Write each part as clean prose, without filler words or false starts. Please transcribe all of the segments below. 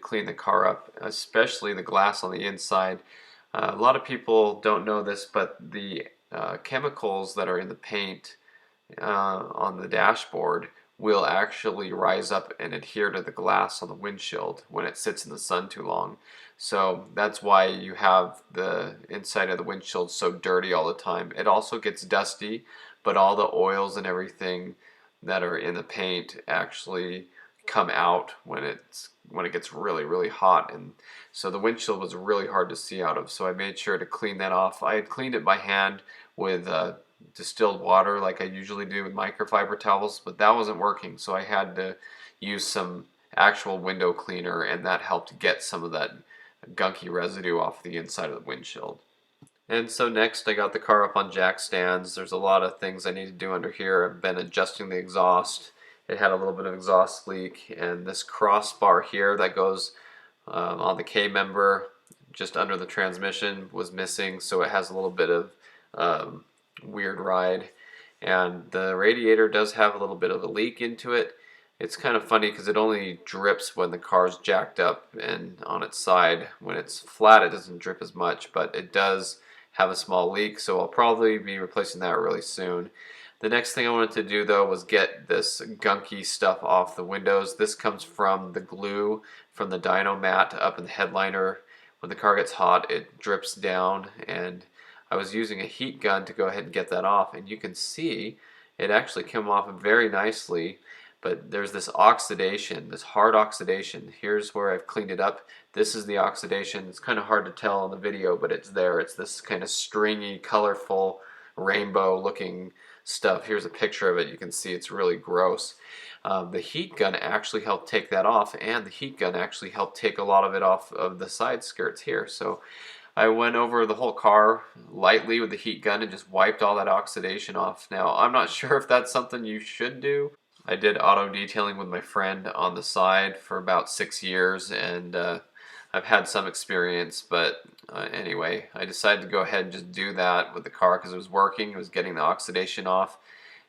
clean the car up, especially the glass on the inside. A lot of people don't know this, but the chemicals that are in the paint on the dashboard will actually rise up and adhere to the glass on the windshield when it sits in the sun too long. So that's why you have the inside of the windshield so dirty all the time. It also gets dusty, but all the oils and everything that are in the paint actually come out when it gets really hot, and so the windshield was really hard to see out of. So I made sure to clean that off. I had cleaned it by hand with distilled water like I usually do with microfiber towels, but that wasn't working, so I had to use some actual window cleaner, and that helped get some of that gunky residue off the inside of the windshield. And so next I got the car up on jack stands. There's a lot of things I need to do under here. I've been adjusting the exhaust. It had a little bit of exhaust leak, and this crossbar here that goes on the K-member just under the transmission was missing, so it has a little bit of weird ride. And the radiator does have a little bit of a leak into it. It's kind of funny because it only drips when the car's jacked up and on its side. When it's flat it doesn't drip as much, but it does have a small leak, so I'll probably be replacing that really soon. The next thing I wanted to do though was get this gunky stuff off the windows. This comes from the glue from the dyno mat up in the headliner. When the car gets hot it drips down, and I was using a heat gun to go ahead and get that off, and you can see it actually came off very nicely, but there's this oxidation, this hard oxidation. Here's where I've cleaned it up. This is the oxidation. It's kind of hard to tell on the video, but it's there. It's this kind of stringy, colorful, rainbow looking stuff. Here's a picture of it. You can see it's really gross. The heat gun actually helped take that off, and the heat gun actually helped take a lot of it off of the side skirts here. So I went over the whole car lightly with the heat gun and just wiped all that oxidation off. Now, I'm not sure if that's something you should do. I did auto detailing with my friend on the side for about 6 years, and I've had some experience, but anyway, I decided to go ahead and just do that with the car because it was working. It was getting the oxidation off,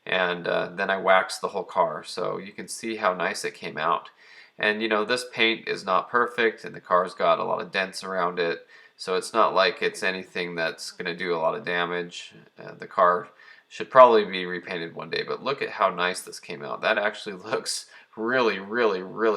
and then I waxed the whole car, so you can see how nice it came out. And you know, this paint is not perfect, and the car's got a lot of dents around it, so it's not like it's anything that's going to do a lot of damage. The car should probably be repainted one day, but look at how nice this came out. That actually looks really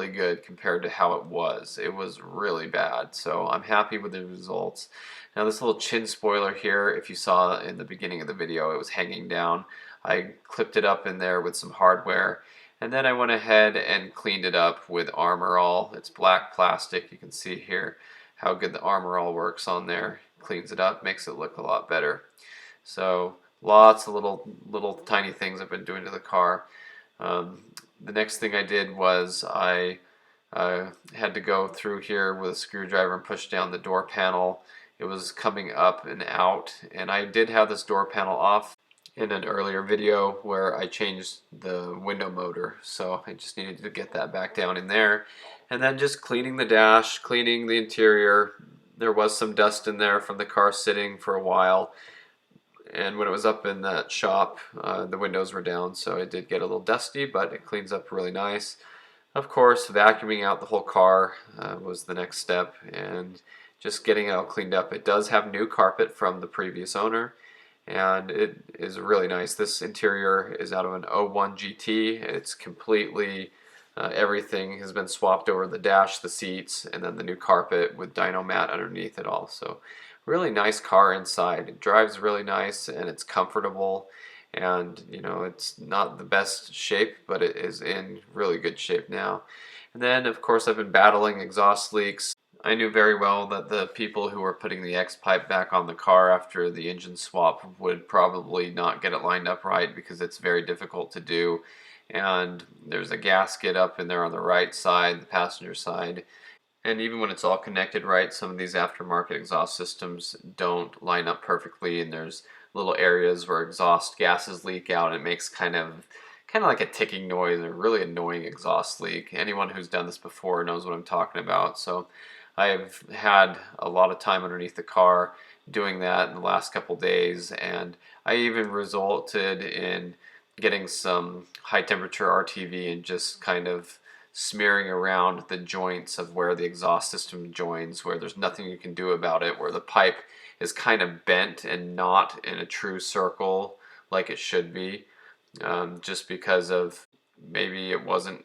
good compared to how it was. It was really bad, so I'm happy with the results. Now this little chin spoiler here, if you saw in the beginning of the video, it was hanging down. I clipped it up in there with some hardware, and then I went ahead and cleaned it up with Armor All. It's black plastic. You can see here how good the Armor All works on there. Cleans it up, makes it look a lot better. So lots of little tiny things I've been doing to the car. The next thing I did was I had to go through here with a screwdriver and push down the door panel. It was coming up and out, and I did have this door panel off in an earlier video where I changed the window motor, so I just needed to get that back down in there. And then just cleaning the dash, cleaning the interior. There was some dust in there from the car sitting for a while, and when it was up in that shop the windows were down, so it did get a little dusty, but it cleans up really nice. Of course, vacuuming out the whole car was the next step, and just getting it all cleaned up. It does have new carpet from the previous owner, and it is really nice. This interior is out of an '01 GT. It's completely everything has been swapped over: the dash, the seats, and then the new carpet with dyno mat underneath it all. So really nice car inside. It drives really nice, and it's comfortable, and you know, it's not the best shape, but it is in really good shape now. And then of course I've been battling exhaust leaks. I knew very well that the people who were putting the X-pipe back on the car after the engine swap would probably not get it lined up right, because it's very difficult to do. And there's a gasket up in there on the right side, the passenger side. And even when it's all connected right, some of these aftermarket exhaust systems don't line up perfectly, and there's little areas where exhaust gases leak out, and it makes kind of like a ticking noise, a really annoying exhaust leak. Anyone who's done this before knows what I'm talking about. So I've had a lot of time underneath the car doing that in the last couple days, and I even resulted in getting some high temperature RTV and just kind of smearing around the joints of where the exhaust system joins, where there's nothing you can do about it, where the pipe is kind of bent and not in a true circle like it should be, just because of maybe it wasn't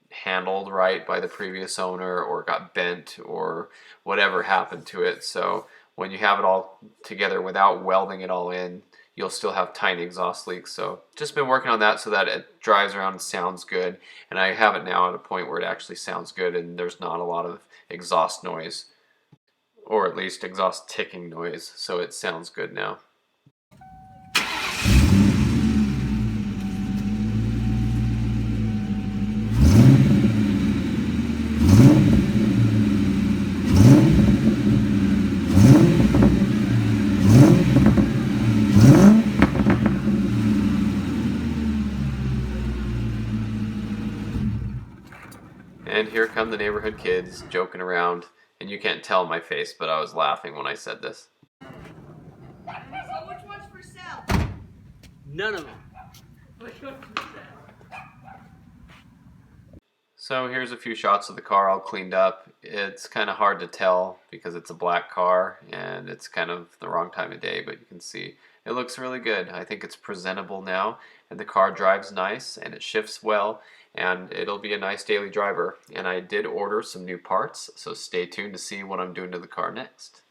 handled right by the previous owner or got bent or whatever happened to it. So when you have it all together without welding it all in, you'll still have tiny exhaust leaks. So just been working on that so that it drives around and sounds good. And I have it now at a point where it actually sounds good and there's not a lot of exhaust noise, or at least exhaust ticking noise. So it sounds good now. And here come the neighborhood kids joking around, and you can't tell my face, but I was laughing when I said this. So which one's for sale? None of them. Which one's for sale? So here's a few shots of the car all cleaned up. It's kind of hard to tell because it's a black car and it's kind of the wrong time of day, but you can see it looks really good. I think it's presentable now, and the car drives nice and it shifts well, and it'll be a nice daily driver. And I did order some new parts, so stay tuned to see what I'm doing to the car next.